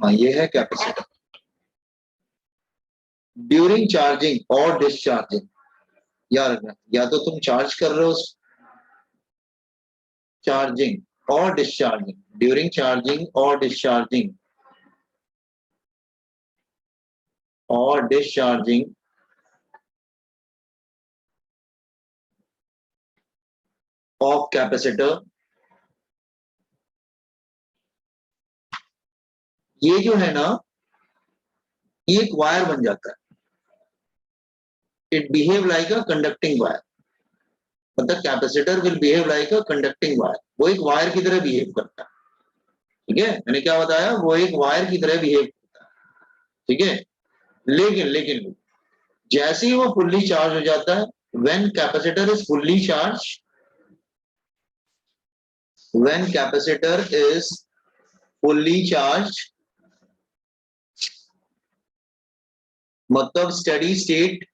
हाँ ये है कैपेसिटर। ड्यूरिंग चार्जिंग और डिस्चार्जिंग, यार या तो तुम चार्ज कर रहे हो, चार्जिंग और डिस्चार्जिंग, ड्यूरिंग चार्जिंग और डिस्चार्जिंग और डिस्चार्जिंग ऑफ कैपेसिटर, ये जो है ना ये एक वायर बन जाता है। It behave like a conducting wire, मतलब capacitor will behave like a conducting wire, वो एक वायर की तरह बिहेव करता है। ठीक है, मैंने क्या बताया, वो एक वायर की तरह बिहेव करता है। ठीक है, लेकिन जैसे ही वो फुल्ली चार्ज हो जाता है, when capacitor is fully charge, when capacitor is fully charge, मतलब स्टडी स्टेट,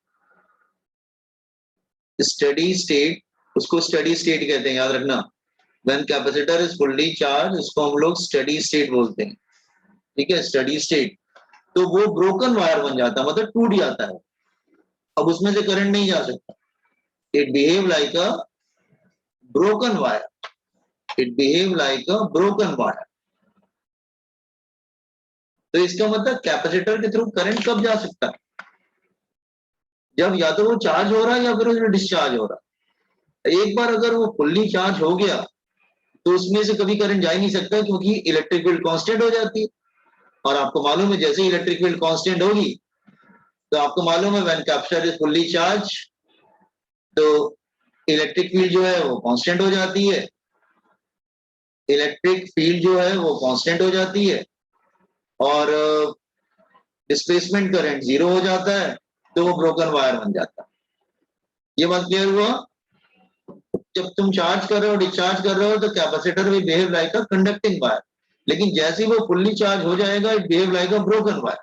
स्टडी स्टेट, उसको स्टडी स्टेट कहते हैं, याद रखना। When capacitor is fully charge, उसको हम लोग स्टडी स्टेट बोलते हैं। ठीक है, स्टडी स्टेट, तो वो ब्रोकन वायर बन जाता है, मतलब टूट जाता है, अब उसमें से करंट नहीं जा सकता। It behave like a broken wire, it behave like a broken wire. तो इसका मतलब कैपेसिटर के थ्रू करंट कब जा सकता है, जब या तो वो चार्ज हो रहा है या फिर उसमें डिस्चार्ज हो रहा है। एक बार अगर वो फुल्ली चार्ज हो गया तो उसमें से कभी करंट जा ही नहीं सकता, क्योंकि इलेक्ट्रिक फील्ड कांस्टेंट हो जाती है। और आपको मालूम है जैसे इलेक्ट्रिक फील्ड कांस्टेंट होगी, तो आपको मालूम है when capacitor is fully charge, तो इलेक्ट्रिक फील्ड जो है वो कांस्टेंट हो जाती है, इलेक्ट्रिक फील्ड जो है वो कांस्टेंट हो जाती है, और डिस्प्लेसमेंट करंट जीरो हो जाता है, तो वो ब्रोकन वायर बन जाता है। ये बात क्लियर हुआ। जब तुम चार्ज कर रहे हो, डिस्चार्ज कर रहे हो, तो capacitor will behave like a conducting wire, लेकिन जैसे ही वो फुल्ली चार्ज हो जाएगा, it behave like a broken wire,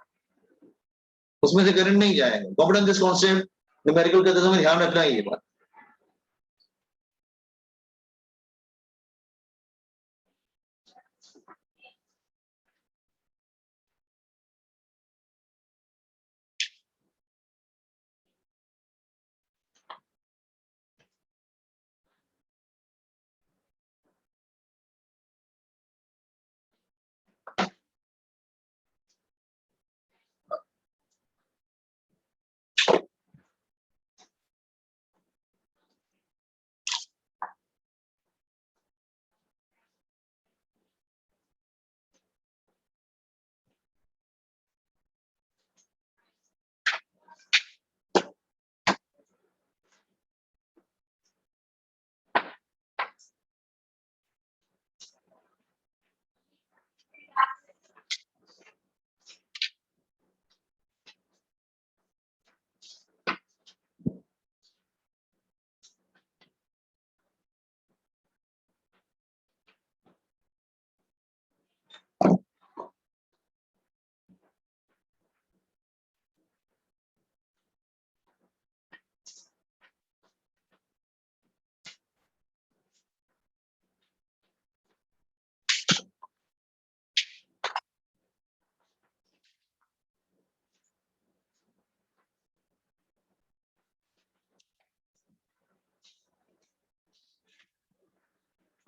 उसमें से करंट नहीं जाएगा। कॉम्पिटेंस दिस कॉन्सेप्ट, न्यूमेरिकल करते समय ध्यान रखना है ये बात।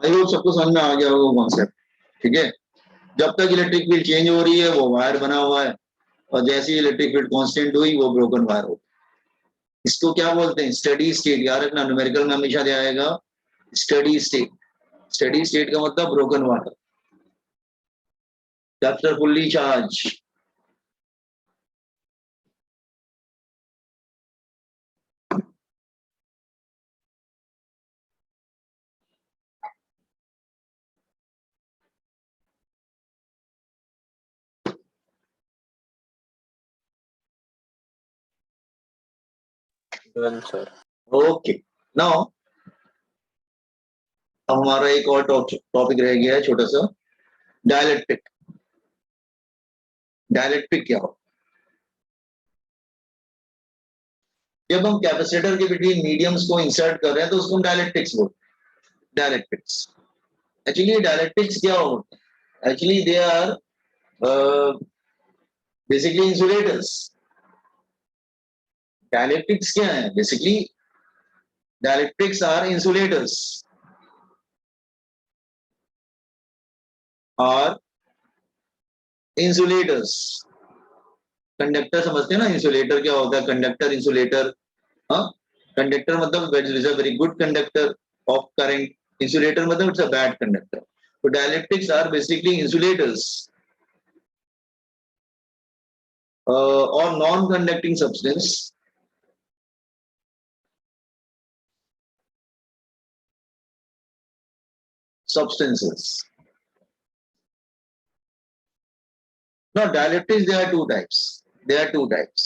आई होप सबको समझ में आ गया होगा कॉन्सेप्ट। ठीक है, जब तक इलेक्ट्रिक फील्ड चेंज हो रही है वो वायर बना हुआ है, और जैसे ही इलेक्ट्रिक फील्ड कांस्टेंट हुई वो ब्रोकन वायर हो। इसको क्या बोलते हैं, स्टडी स्टेट। याद रखना, न्यूमेरिकल में हमेशा दिया आएगा स्टडी स्टेट। स्टडी स्टेट का मतलब broken water, capacitor fully charge. Okay, now अब हमारा एक और टॉपिक रह गया है छोटा सा, डायलेक्ट्रिक। डायलेक्ट्रिक क्या हो, जब हम कैपेसिटर के बिटवीन मीडियम्स को इंसर्ट कर रहे हैं तो उसको हम डायलेक्ट्रिक्स बोलते हैं। डायलेक्ट्रिक्स, एक्चुअली डायलेक्ट्रिक्स क्या होते हैं, actually they are basically insulators. Dielectrics क्या है? Basically dielectrics are insulators, are insulators. Conductor समझते हैं ना, इंसुलेटर क्या होता है? Conductor, insulator. हाँ, कंडक्टर मतलब is a very good conductor of current, insulator मतलब इट्स अ बैड कंडक्टर। तो डाइलेक्ट्रिक्स आर बेसिकली इंसुलेटर्स और non conducting substance substances. Now dielectrics, there are two types. There are two types.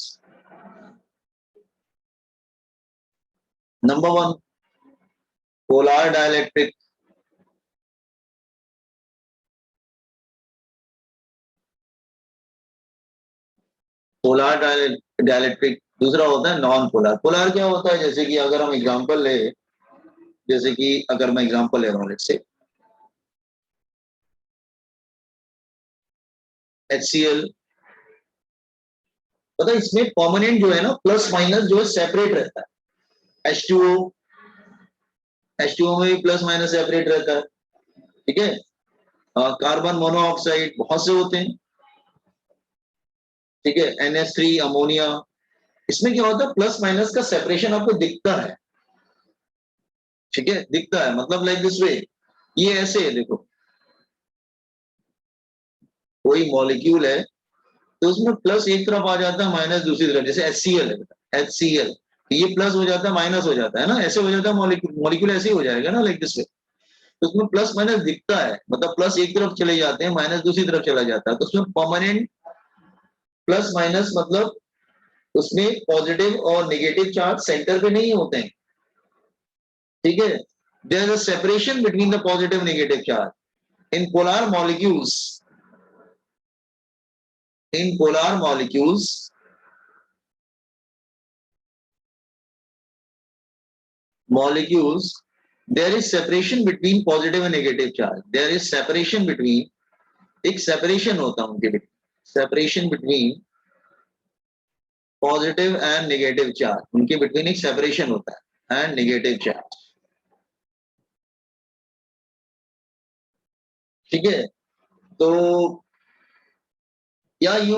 Number one, polar dielectric. Polar dielectric. दूसरा होता है non polar. Polar क्या होता है? जैसे कि अगर हम एग्जांपल ले, जैसे कि अगर मैं एग्जांपल ले रहा हूँ, लेट्स से HCl, पता है इसमें परमानेंट जो है ना, प्लस माइनस जो है सेपरेट रहता है। H2O, H2O में भी प्लस माइनस सेपरेट रहता है, ठीक है। कार्बन मोनोऑक्साइड बहुत से होते हैं, ठीक है। NH3, अमोनिया, इसमें क्या होता है? प्लस माइनस का सेपरेशन आपको दिखता है, ठीक है, दिखता है। मतलब लाइक दिस वे, ये ऐसे है, देखो कोई मॉलिक्यूल है तो उसमें प्लस एक तरफ आ जाता है, माइनस दूसरी तरफ। जैसे HCl है, HCl, ये प्लस हो जाता है, माइनस हो जाता है ना, ऐसे हो जाता है मॉलिक्यूल। मॉलिक्यूल ऐसे ही हो जाएगा ना, लाइक दिस वे। तो उसमें प्लस माइनस दिखता है, मतलब प्लस एक तरफ चले जाते हैं, माइनस दूसरी तरफ चला जाता है। तो उसमें परमानेंट प्लस माइनस मतलब उसमें पॉजिटिव और नेगेटिव चार्ज सेंटर पे नहीं होते हैं, ठीक है। There is a separation between the positive negative charge in polar molecules. In polar molecules, there is separation between positive and negative charge. There is separation between, एक separation होता है उनके बीच, separation between positive and negative charge, उनके between एक separation होता है and negative charge, ठीक है। तो yeah, you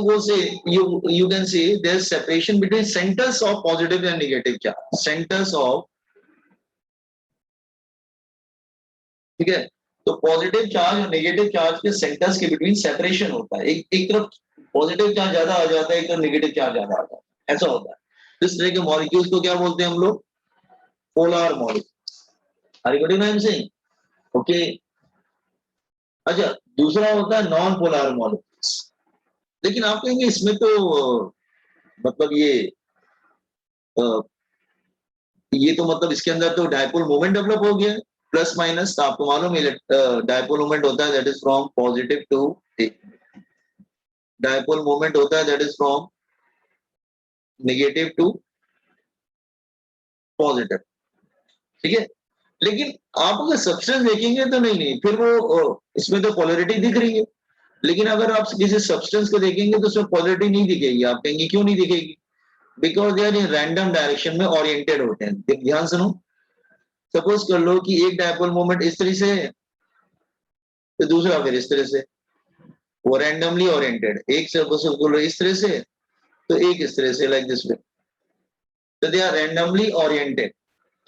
can say there's separation between centers of positive and negative charge, centers of, ठीक है। तो पॉजिटिव चार्ज और नेगेटिव चार्ज के सेंटर्स के बिटवीन सेपरेशन होता है, एक तरफ पॉजिटिव चार्ज ज्यादा आ जाता है, एक तरफ नेगेटिव चार्ज ज्यादा आता है, ऐसा होता है। इस तरह के मॉलिक्यूल्स को क्या बोलते हैं हम लोग? Polar molecules. Are you getting what I am saying? Okay. अच्छा, दूसरा होता है नॉन पोलर मॉलिक्यूल्स। लेकिन आप कहेंगे इसमें तो मतलब ये तो मतलब इसके अंदर तो डायपोल मोमेंट डेवलप हो गया, प्लस माइनस। तो आपको मालूम है डायपोल मोमेंट होता है that is from positive to, dipole moment होता है that is from negative to positive, ठीक है। लेकिन आप अगर सब्सटेंस देखेंगे तो नहीं, फिर वो इसमें तो पोलैरिटी दिख रही है। लेकिन अगर आप किसी सब्सटेंस को देखेंगे तो उसमें पोलैरिटी नहीं दिखेगी। आप कहेंगे क्यों नहीं दिखेगी? Because they are in random direction में ओरिएंटेड होते हैं। ध्यान सुनो, सपोज कर लो कि एक डायपोल मोमेंट इस तरह से है, तो दूसरा फिर इस तरह से, वो रैंडमली ओरिएंटेड। एक सपोज कर लो इस तरह से, तो एक इस तरह से, लाइक दिस वे। तो दे आर रैंडमली ओरिएंटेड,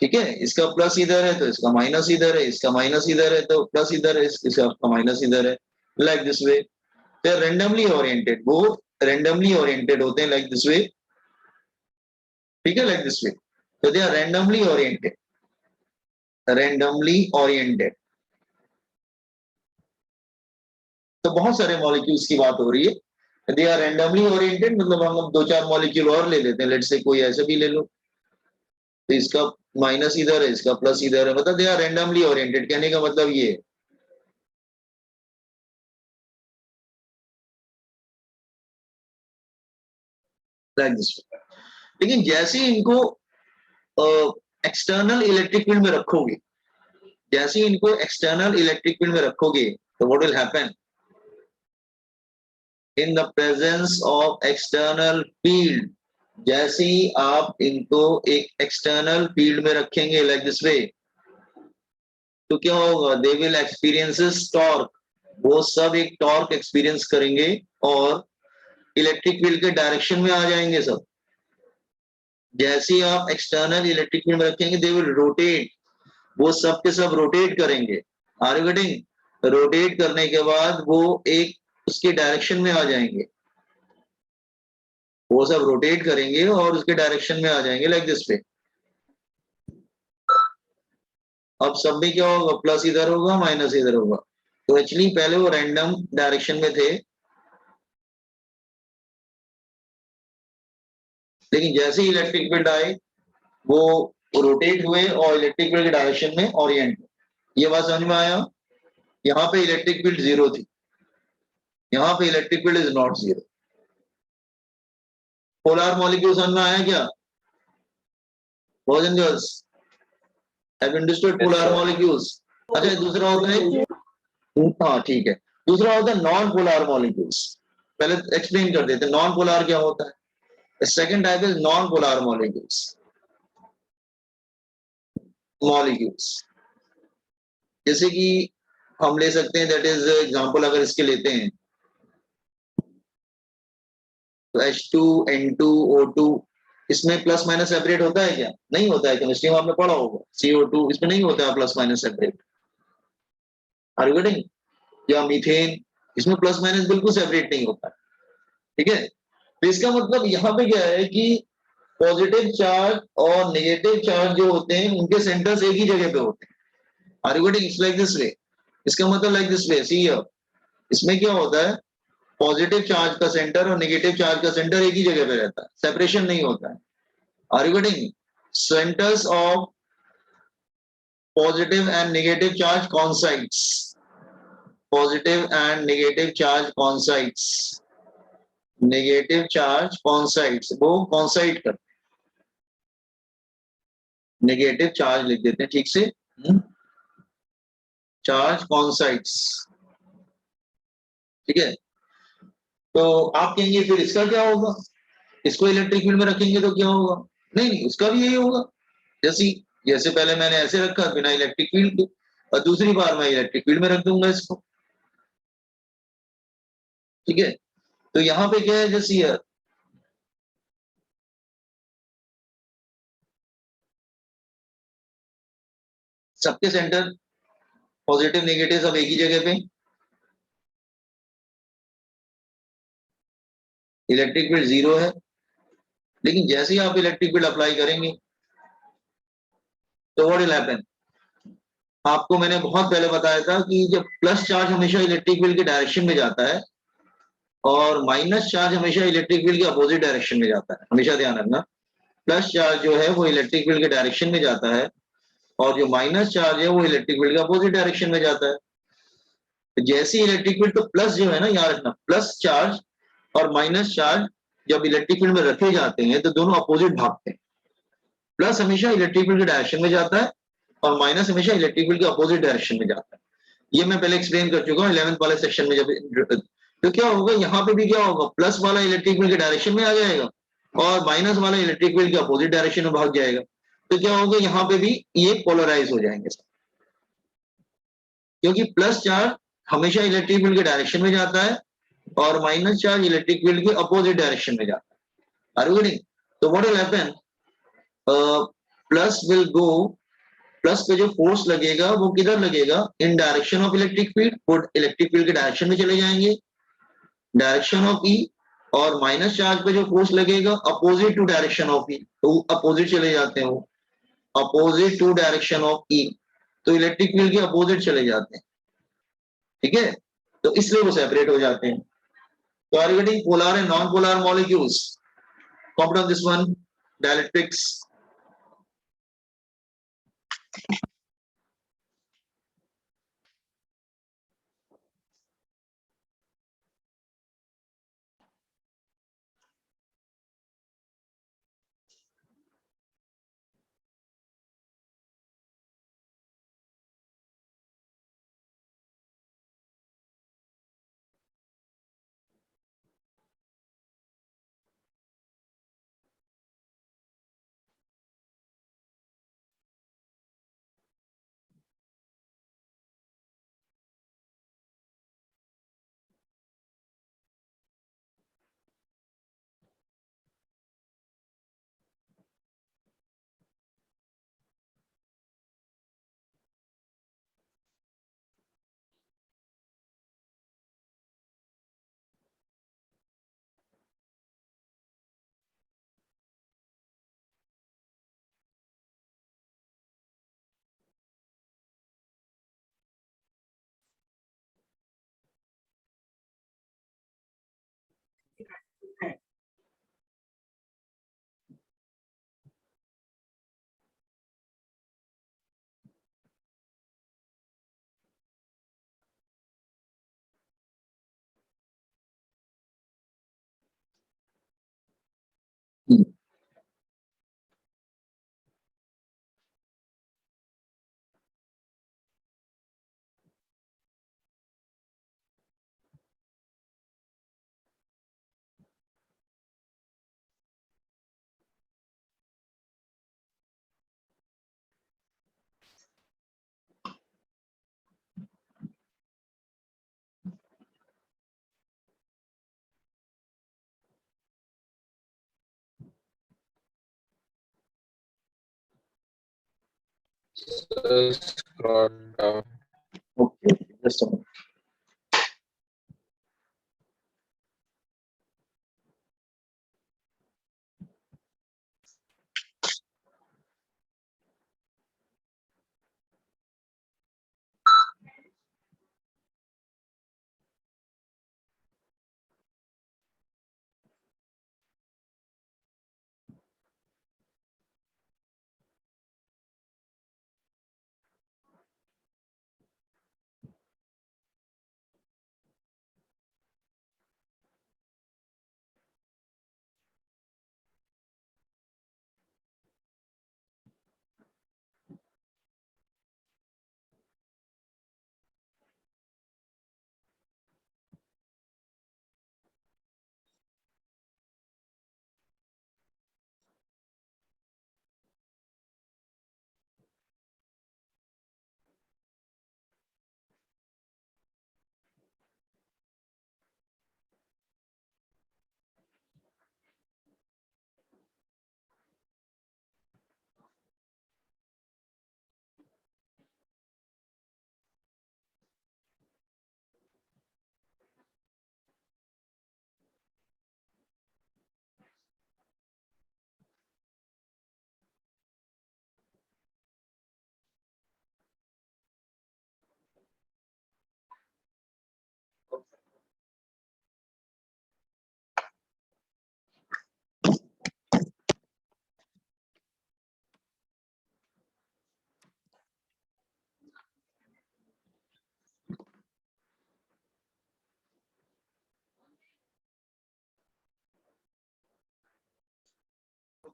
ठीक है। इसका प्लस इधर है तो इसका माइनस इधर है, इसका माइनस इधर है तो प्लस इधर है, इसका माइनस इधर है, like this way. They are randomly oriented, वो रैंडमली ओरिएंटेड होते हैं, लाइक दिस वे, ठीक है, लाइक दिस वे। तो they are randomly oriented, randomly oriented. तो बहुत सारे मॉलिक्यूल्स की बात हो रही है। दे आर रैंडमली ओरिएंटेड मतलब हम लोग दो चार मॉलिक्यूल और ले लेते हैं, लेट्स से कोई ऐसे भी ले लो, तो इसका माइनस इधर है, इसका प्लस इधर है, मतलब दे आर रैंडमली ओरिएंटेड। कहने का मतलब ये है, लाइक दिस। लेकिन जैसे ही इनको एक्सटर्नल इलेक्ट्रिक फील्ड में रखोगे, जैसे ही इनको एक्सटर्नल इलेक्ट्रिक फील्ड में रखोगे, तो what will happen? In the presence of external field, जैसे ही आप इनको एक एक्सटर्नल फील्ड में रखेंगे लाइक दिस वे, तो क्या होगा, दे विल एक्सपीरियंसेस टॉर्क, वो सब एक टॉर्क एक्सपीरियंस करेंगे और इलेक्ट्रिक फील्ड के डायरेक्शन में आ जाएंगे सब। जैसे ही आप एक्सटर्नल इलेक्ट्रिक फील्ड में रखेंगे, दे विल रोटेट, वो सब के सब रोटेट करेंगे। Are you getting? रोटेट करने के बाद वो एक उसके डायरेक्शन में आ जाएंगे, वो सब रोटेट करेंगे और उसके डायरेक्शन में आ जाएंगे लाइक दिस पे। अब सब में क्या होगा, प्लस इधर होगा माइनस इधर होगा। तो एक्चुअली पहले वो रैंडम डायरेक्शन में थे, लेकिन जैसे ही इलेक्ट्रिक फील्ड आए वो रोटेट हुए और इलेक्ट्रिक फील्ड के डायरेक्शन में ओरिएंट। ये बात समझ में आया? यहाँ पे इलेक्ट्रिक फील्ड जीरो थी, यहाँ पे electric field is not zero. Polar molecule समझ में आया क्या? Boys and girls, have understood polar molecules? अच्छा, दूसरा होता है, हाँ ठीक है, दूसरा होता है नॉन पोलर मॉलिक्यूल्स। पहले एक्सप्लेन कर देते हैं नॉन पोलर क्या होता है। Second type is non polar molecules. Molecules जैसे कि हम ले सकते हैं, दैट इज एग्जांपल अगर इसके लेते हैं तो H2N2O2, इसमें प्लस माइनस सेपरेट होता है क्या? नहीं होता है, केमिस्ट्री में आपने पढ़ा होगा। CO2 इसमें नहीं होता है plus minus separate. Are you getting? या मीथेन, इसमें प्लस माइनस बिल्कुल सेपरेट नहीं होता है। ठीक है, तो इसका मतलब यहाँ पे क्या है कि पॉजिटिव चार्ज और नेगेटिव चार्ज जो होते हैं उनके सेंटर्स एक ही जगह पे होते हैं। Are you getting? It's like this way. इसका मतलब like this way, see here, इसमें क्या होता है, पॉजिटिव चार्ज का सेंटर और नेगेटिव चार्ज का सेंटर एक ही जगह पे रहता है, सेपरेशन नहीं होता है। Are you getting? Centers of positive and negative charge coincides. Positive and negative charge coincides. Negative charge coincides. वो coincide करते हैं, नेगेटिव चार्ज लिख देते हैं ठीक से, चार्ज coincides। ठीक है, तो आप कहेंगे फिर इसका क्या होगा, इसको इलेक्ट्रिक फील्ड में रखेंगे तो क्या होगा? नहीं नहीं, उसका भी यही होगा। जैसे जैसे पहले मैंने ऐसे रखा बिना इलेक्ट्रिक फील्ड के, और दूसरी बार मैं इलेक्ट्रिक फील्ड में रख दूंगा इसको। ठीक है, तो यहाँ पे क्या है, जैसे सबके सेंटर पॉजिटिव नेगेटिव सब एक ही जगह पे, इलेक्ट्रिक फील्ड जीरो है। लेकिन जैसे ही आप इलेक्ट्रिक फील्ड अप्लाई करेंगे तो व्हाट विल हैपन, आपको मैंने बहुत पहले बताया था कि जब प्लस चार्ज हमेशा इलेक्ट्रिक फील्ड के डायरेक्शन में जाता है और माइनस चार्ज हमेशा इलेक्ट्रिक फील्ड के अपोजिट डायरेक्शन में जाता है। हमेशा ध्यान रखना, प्लस चार्ज जो है वो इलेक्ट्रिक फील्ड के डायरेक्शन में जाता है और जो माइनस चार्ज है वो इलेक्ट्रिक फील्ड के अपोजिट डायरेक्शन में जाता है। तो जैसे इलेक्ट्रिक फील्ड, तो प्लस जो है ना, याद रखना, प्लस चार्ज और माइनस चार्ज जब इलेक्ट्रिक फील्ड में रखे जाते हैं तो दोनों अपोजिट भागते हैं। प्लस हमेशा इलेक्ट्रिक फील्ड के डायरेक्शन में जाता है और माइनस हमेशा इलेक्ट्रिक फील्ड के अपोजिट डायरेक्शन में जाता है। ये मैं पहले एक्सप्लेन कर चुका हूँ 11th वाले सेक्शन में। जब तो क्या होगा, यहाँ पे भी क्या होगा, प्लस वाला इलेक्ट्रिक फील्ड के डायरेक्शन में आ जाएगा और माइनस वाला इलेक्ट्रिक फील्ड के अपोजिट डायरेक्शन में भाग जाएगा। तो क्या होगा, यहाँ पे भी ये पोलराइज हो जाएंगे, क्योंकि प्लस चार्ज हमेशा इलेक्ट्रिक फील्ड के डायरेक्शन में जाता है और माइनस चार्ज इलेक्ट्रिक फील्ड के अपोजिट डायरेक्शन में जाता है। Are you getting? तो what will happen, plus will go, plus पे जो फोर्स लगेगा वो किधर लगेगा, in direction of electric field, वो इलेक्ट्रिक फील्ड के डायरेक्शन में चले जाएंगे, डायरेक्शन ऑफ ई। और माइनस चार्ज पे जो फोर्स लगेगा अपोजिट टू डायरेक्शन ऑफ ई, तो अपोजिट चले जाते हैं वो, अपोजिट टू डायरेक्शन ऑफ ई, तो इलेक्ट्रिक फील्ड के अपोजिट चले जाते हैं। ठीक है, तो इसलिए वो सेपरेट हो जाते हैं। तो are you getting polar and non polar molecules? Comment on this one, dielectrics. Scroll down. Okay, just a minute.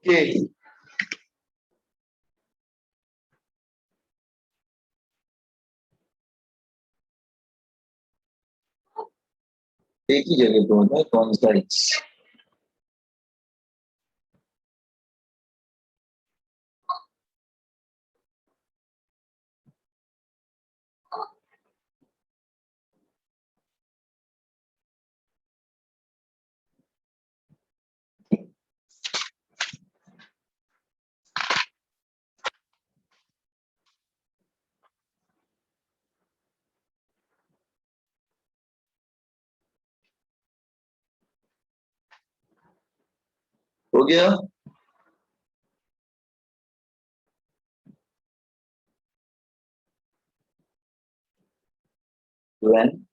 Okay. एक ही जगह पे होता है कौन सा हो गया? When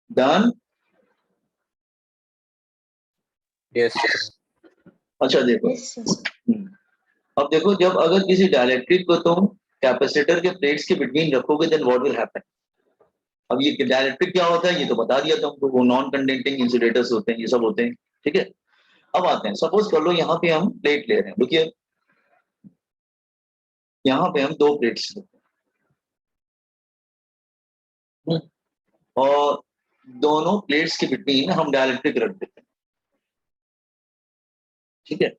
done? Yes. अच्छा देखो, अब देखो जब अगर किसी डाइलेक्ट्रिक को तुम कैपेसिटर के प्लेट्स के बिटवीन रखोगे देन व्हाट विल हैपन? अब ये डाइलेक्ट्रिक क्या होता है ये तो बता दिया तुमको, वो नॉन कंडक्टिंग इंसुलेटर्स होते हैं, ये सब होते हैं, ठीक है। अब आते हैं, सपोज कर लो यहाँ पे हम प्लेट ले रहे हैं, देखिए यहाँ पे हम दो प्लेट्स लेते हैं और दोनों प्लेट्स के बिटवीन हम डाइलेक्ट्रिक रख देते हैं, ठीक है।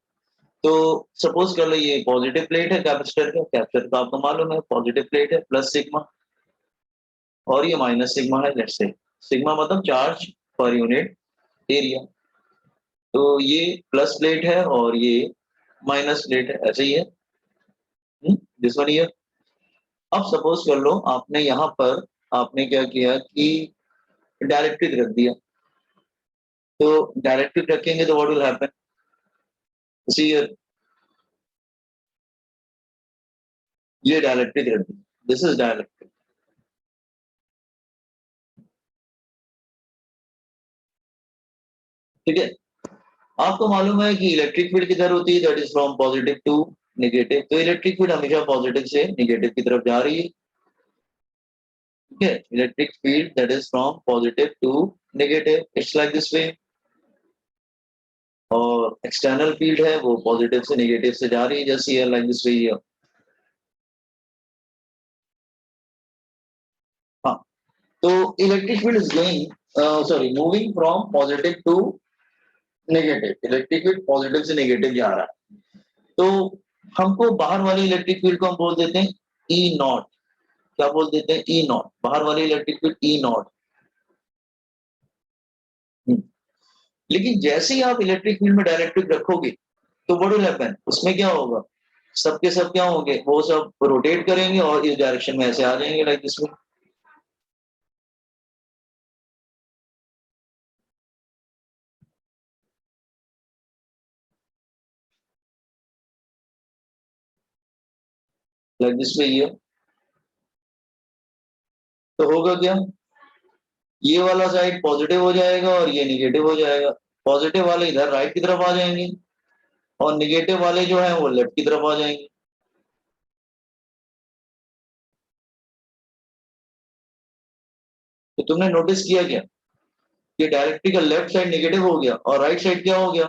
तो सपोज कर लो ये पॉजिटिव प्लेट है कैपेसिटर का, कैपेसिटर का आपको मालूम है पॉजिटिव प्लेट है प्लस सिग्मा, और ये माइनस सिग्मा है, लेट्स से सिग्मा मतलब चार्ज पर यूनिट एरिया। तो ये प्लस प्लेट है और ये माइनस प्लेट है, ऐसे ही है दिस वन हियर। अब सपोज कर लो आपने यहाँ पर आपने क्या किया कि डायरेक्ट्रिक रख दिया, तो डायरेक्ट्रिक रखेंगे तो व्हाट विल हैपन? सी ये डायरेक्ट्रिक रख दी, दिस इज डायरेक्ट। ठीक है, आपको मालूम है कि इलेक्ट्रिक फील्ड किधर होती है, that is from positive to negative. तो इलेक्ट्रिक फील्ड हमेशा पॉजिटिव से नेगेटिव की तरफ जा रही है। ठीक है, electric field that is from positive to negative, it's like this way. और एक्सटर्नल फील्ड है वो पॉजिटिव से नेगेटिव से जा रही है, जैसे ये लाइक दिस वे। हाँ, तो electric field is going, sorry, moving from positive to negative. Electric field positive से नेगेटिव जा रहा है। तो हमको बाहर वाली इलेक्ट्रिक फील्ड को हम बोल देते हैं ई नॉट। क्या बोल देते हैं? ई नॉट। बाहर वाली इलेक्ट्रिक फील्ड ई नॉट। लेकिन जैसे ही आप इलेक्ट्रिक फील्ड में डायरेक्ट्रिक रखोगे तो व्हाट विल हैपन, उसमें क्या होगा? सबके सब क्या होंगे? वो सब रोटेट करेंगे और इस डायरेक्शन में ऐसे आ जाएंगे, like this way. Like this वे। ये तो होगा क्या? ये वाला साइड पॉजिटिव हो जाएगा और ये निगेटिव हो जाएगा। पॉजिटिव वाले इधर राइट की तरफ आ जाएंगे और निगेटिव वाले जो है वो लेफ्ट की तरफ आ जाएंगे। तो तुमने नोटिस किया क्या कि डायरेक्टरी का लेफ्ट साइड नेगेटिव हो गया और राइट साइड क्या हो गया?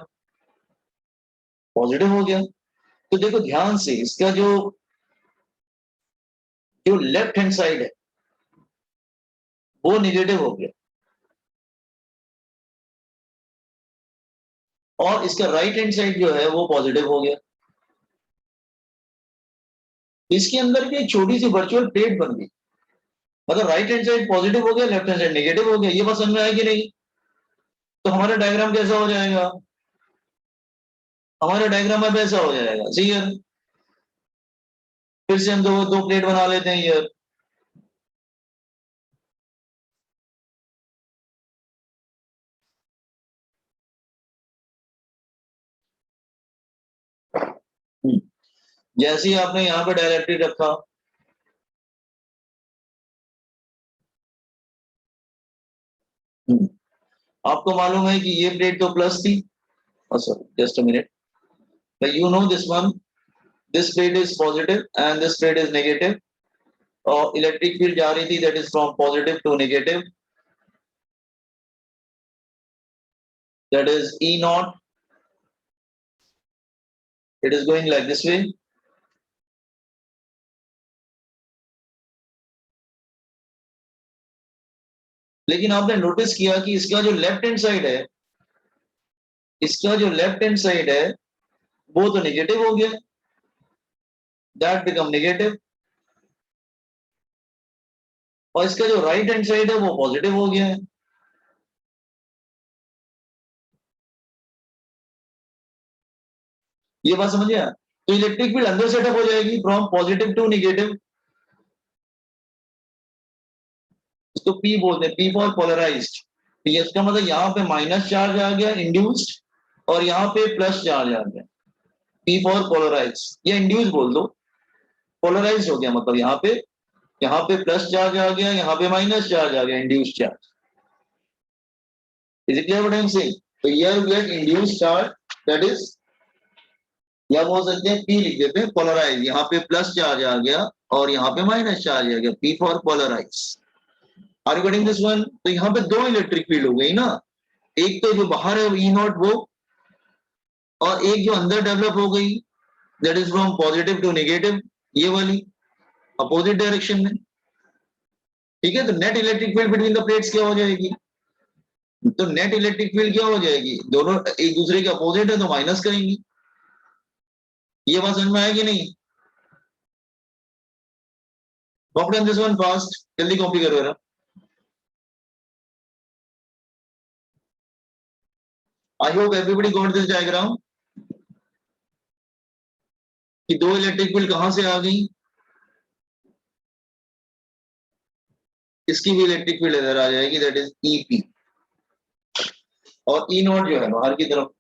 पॉजिटिव हो गया। तो देखो ध्यान से, इसका जो जो लेफ्ट हैंड साइड है वो निगेटिव हो गया और इसका राइट हैंड साइड जो है वो पॉजिटिव हो गया। इसके अंदर भी एक छोटी सी वर्चुअल प्लेट बन गई। मतलब राइट हैंड साइड पॉजिटिव हो गया, लेफ्ट हैंड साइड नेगेटिव हो गया। ये बात समझ में आएगी नहीं? तो हमारा डायग्राम कैसा हो जाएगा? हमारा डायग्राम अब ऐसा हो जाएगा। सी यार, फिर से हम दो दो प्लेट बना लेते हैं यार। जैसे ही आपने यहाँ पे डायरेक्टरी रखा, आपको मालूम है कि ये प्लेट तो प्लस थी। Sorry, just a minute. You know this one, this plate is positive and this plate is negative. और इलेक्ट्रिक फील्ड जा रही थी that is from positive to negative, that is E naught. It is going like this way. लेकिन आपने notice किया कि इसका जो लेफ्ट हैंड साइड है, इसका जो लेफ्ट हैंड साइड है वो तो नेगेटिव हो गया, दैट बिकम नेगेटिव। और इसका जो राइट हैंड साइड है वो पॉजिटिव हो गया है। ये बात समझ गया? तो इलेक्ट्रिक फील्ड अंदर सेटअप हो जाएगी फ्रॉम पॉजिटिव टू नेगेटिव। इसको पी बोलते हैं, पी फॉर पोलराइज्ड। तो इसका मतलब यहाँ पे माइनस चार्ज आ गया इंड्यूस्ड और यहाँ पे प्लस चार्ज आ गया। पी फॉर पोलराइज या इंड्यूस बोल दो। पोलराइज हो गया मतलब यहाँ पे प्लस चार्ज आ गया, यहाँ पे माइनस चार्ज आ गया, induce charge. Is it clear what I am saying? तो here you get induce charge, that is, या बोल सकते हैं पी लिख देते हैं पोलराइज। यहाँ पे प्लस चार्ज आ गया और यहाँ पे माइनस चार्ज आ गया, P for polarise. Are you getting this one? तो यहाँ पे दो इलेक्ट्रिक फील्ड हो गई ना, एक तो जो बाहर है ई नॉट वो, और एक जो अंदर डेवलप हो गई that is from positive to negative, ये वाली अपोजिट डायरेक्शन में। ठीक है, तो net electric field between the plates क्या हो जाएगी? तो नेट इलेक्ट्रिक फील्ड क्या हो जाएगी? दोनों एक दूसरे के अपोजिट है तो माइनस करेंगी। ये बात समझ में आएगी नहीं? कॉपी दिस वन फास्ट, जल्दी कॉपी करो जरा। I hope everybody got this diagram कि दो इलेक्ट्रिक फील्ड कहां से आ गई। इसकी भी इलेक्ट्रिक फील्ड इधर आ जाएगी, दैट इज ईपी। और ई नॉट जो है बाहर की तरफ।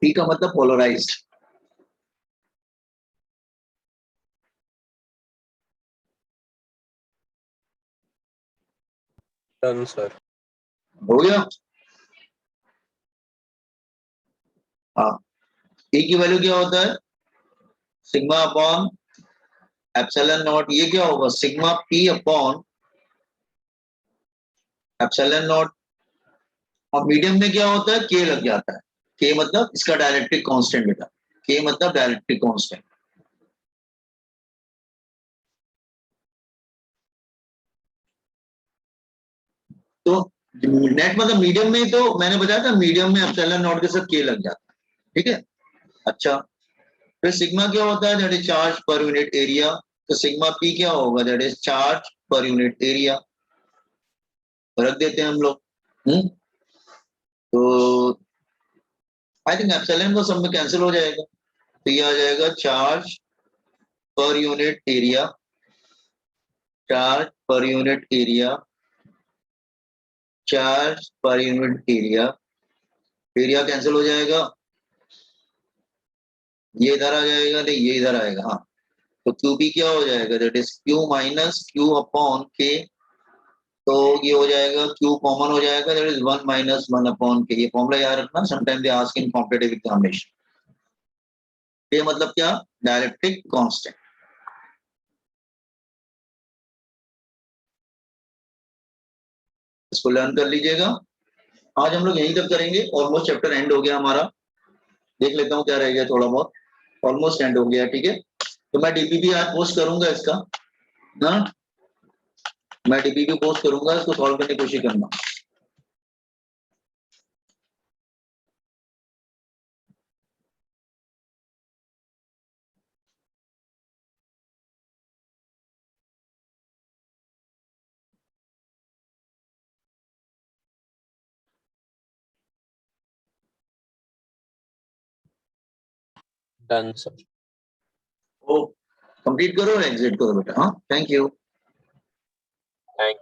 पी का मतलब पोलराइज्ड। Done, sir. हो गया। हाँ, E की वैल्यू क्या होता है? Sigma upon epsilon not. ये क्या होगा? Sigma P upon epsilon not. और मीडियम में क्या होता है? K लग जाता है। K मतलब इसका डायरेक्ट्रिक कांस्टेंट बेटा। K मतलब डायरेक्ट्रिक कांस्टेंट। तो नेट मतलब मीडियम में, तो मैंने बताया था मीडियम में एप्सिलॉन नॉट के साथ K लग जाता है। ठीक है। अच्छा, फिर सिग्मा क्या होता है? That is charge per unit area. तो सिग्मा P क्या होगा? That is charge per unit area. रख देते हैं हम लोग। तो आई थिंक एप्सिलॉन को सब में कैंसिल हो जाएगा, तो ये आ जाएगा charge per unit area. Charge per unit area, charge per unit area. Area cancel हो जाएगा, ये इधर आ जाएगा, नहीं ये इधर आएगा। हाँ, तो क्यूबी क्या हो जाएगा? That is Q minus Q upon के। तो ये हो जाएगा, क्यू कॉमन हो जाएगा, दैट इज 1 माइनस 1 अपॉन के। ये फॉर्मूला याद रखना, sometime they ask in competitive examination. ये मतलब क्या? डायरेक्ट्रिक कांस्टेंट। इसको लर्न कर लीजिएगा। आज हम लोग यहीं तक करेंगे। ऑलमोस्ट चैप्टर एंड हो गया हमारा। देख लेता हूँ क्या रह गया, थोड़ा बहुत। ऑलमोस्ट एंड हो गया। ठीक है, तो मैं डीपीपी आज पोस्ट करूंगा इसका ना। मैं डीपीपी पोस्ट करूंगा, इसको सॉल्व करने की कोशिश करना। Done, sir. ओ, कंप्लीट करो और एग्जिट करो बेटा। हाँ, थैंक यू। Thank